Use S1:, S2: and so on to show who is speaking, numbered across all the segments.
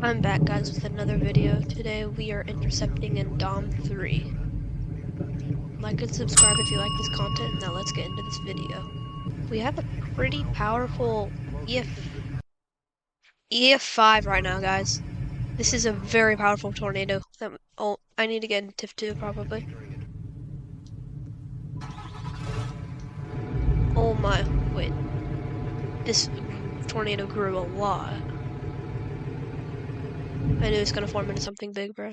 S1: I'm back, guys, with another video. Today we are intercepting in Dom 3. Like and subscribe if you like this content. Now let's get into this video. We have a pretty powerful EF5 right now, guys. This is a very powerful tornado. I need to get in TIF 2 probably. Oh my, wait. This tornado grew a lot. I knew it was gonna form into something big, bro.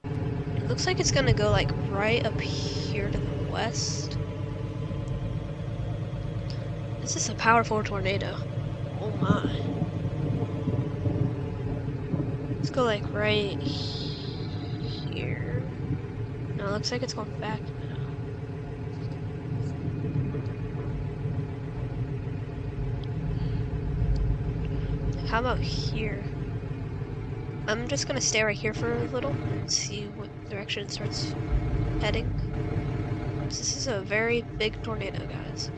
S1: It looks like it's gonna go like right up here to the west. This is a powerful tornado. Oh my. Let's go like right here. No, it looks like it's going back now. How about here? I'm just gonna stay right here for a little and see what direction it starts heading. This is a very big tornado, guys.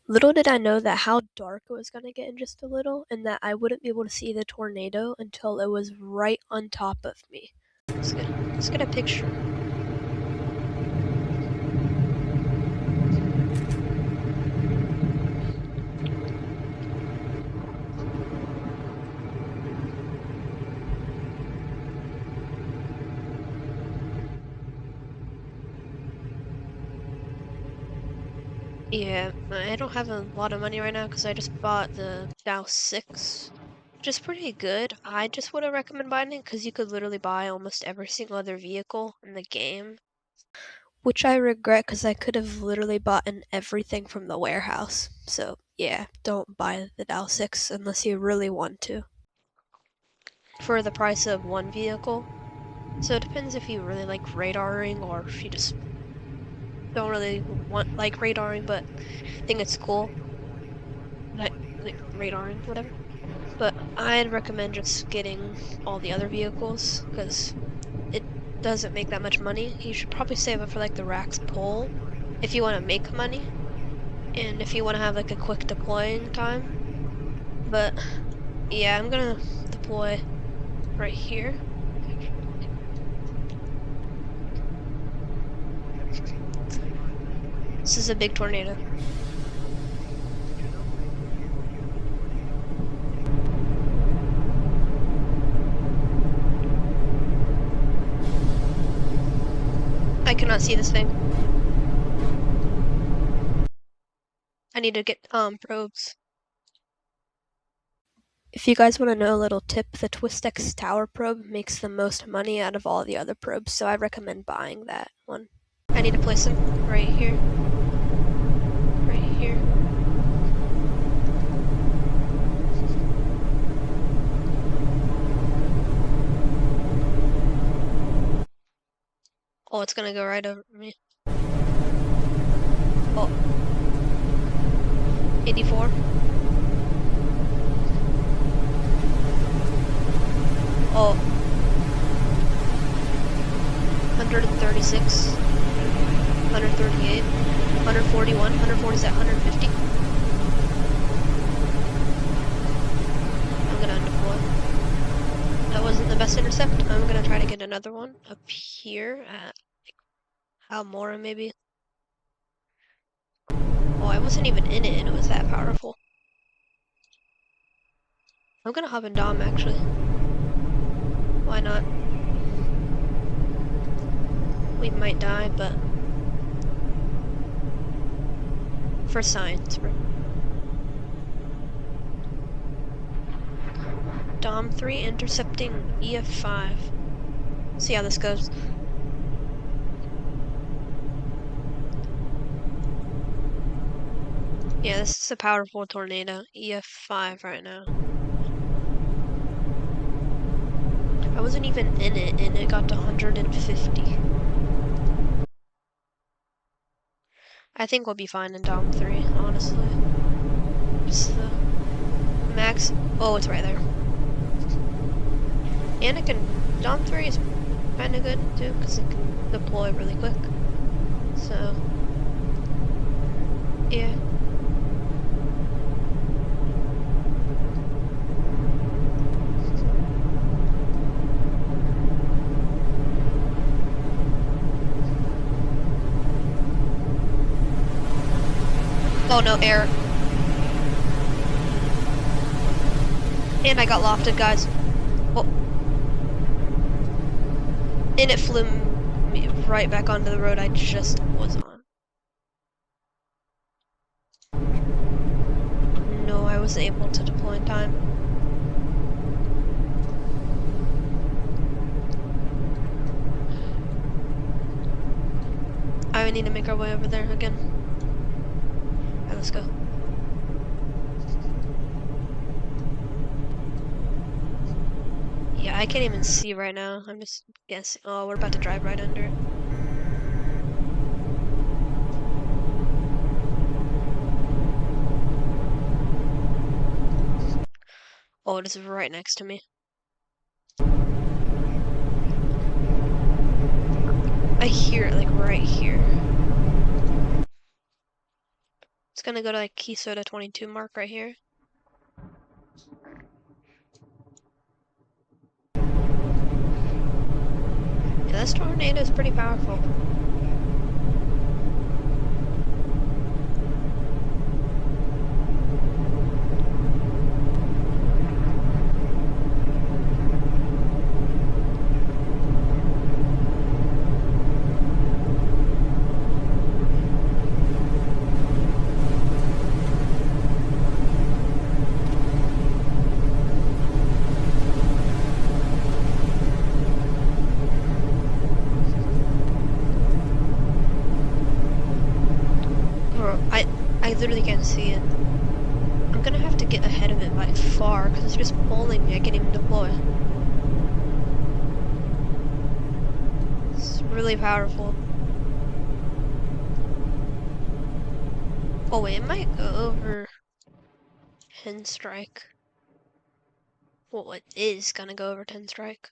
S1: Little did I know that how dark it was gonna get in just a little, and that I wouldn't be able to see the tornado until it was right on top of me. Let's get a picture. Yeah, I don't have a lot of money right now because I just bought the Dow 6, which is pretty good. I just wouldn't recommend buying it because you could literally buy almost every single other vehicle in the game, which I regret because I could have literally bought everything from the warehouse. So yeah, don't buy the Dow 6 unless you really want to. For the price of one vehicle. So it depends if you really like radaring or if you just don't really want like radaring but think it's cool. Like radaring, whatever. But I'd recommend just getting all the other vehicles because it doesn't make that much money. You should probably save it for like the Rax pole if you want to make money and if you want to have like a quick deploying time. But yeah, I'm gonna deploy right here. This is a big tornado. I cannot see this thing. I need to get probes. If you guys want to know a little tip, the TwistX Tower probe makes the most money out of all the other probes, so I recommend buying that one. I need to place them right here. Right here. Oh, it's gonna go right over me. Oh. 84. Oh. 136. 138. 141. 147. 150. I'm gonna undeploy. That wasn't the best intercept. I'm gonna try to get another one up here at Almora maybe. Oh, I wasn't even in it and it was that powerful. I'm gonna hop in Dom actually. Why not? We might die, but for science, bro. Dom 3 intercepting EF5. See how this goes. Yeah, this is a powerful tornado. EF5 right now. I wasn't even in it and it got to 150. I think we'll be fine in Dom 3, honestly. Just the max. Oh, it's right there. And it can. Dom 3 is kind of good too because it can deploy really quick. So, yeah. Oh no, air. And I got lofted, guys. Oh. And it flew me right back onto the road I just was on. No, I wasn't able to deploy in time. I need to make our way over there again. Alright, let's go. Yeah, I can't even see right now. I'm just guessing. Oh, we're about to drive right under it. Oh, it is right next to me. I hear it like right here. It's gonna go to like Key Soda 22 mark right here. Yeah, this tornado is pretty powerful. Bro, I literally can't see it. I'm gonna have to get ahead of it by far because it's just pulling me. I can't even deploy. It's really powerful. Oh wait, it might go over Ten Strike. Well, it is gonna go over 10 Strike.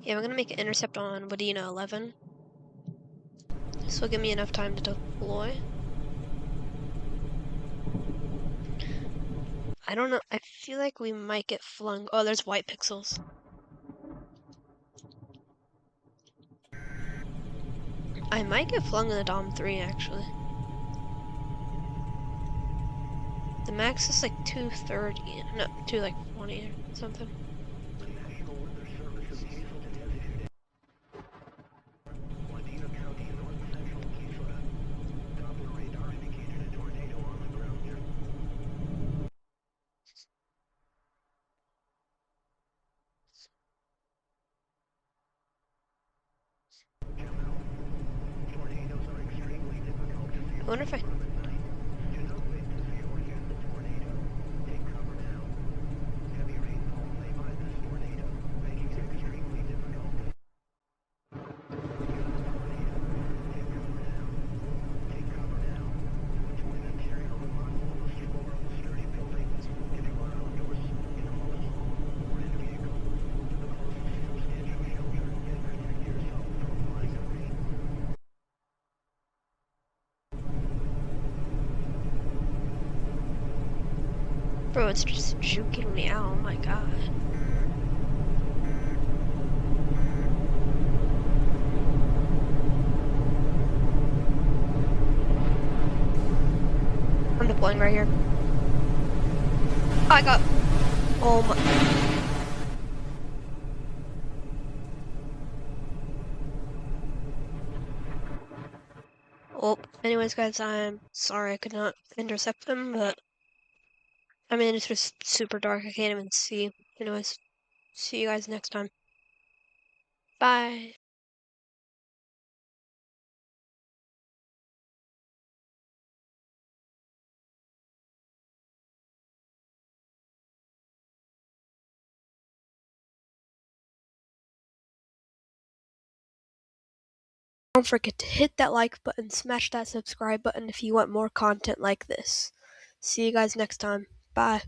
S1: Yeah, I'm gonna make an intercept on Wadena 11. This will give me enough time to deploy. I don't know. I feel like we might get flung. Oh, there's white pixels. I might get flung in the Dom 3, actually. The max is like 230. No, 220 or something. I wonder if I... Bro, it's just juking me out. Oh my god. I'm deploying right here. I got... Oh my... Well, anyways, guys, I'm sorry I could not intercept them, but... I mean, it's just super dark. I can't even see. Anyways, see you guys next time. Bye. Don't forget to hit that like button, smash that subscribe button if you want more content like this. See you guys next time. Bye.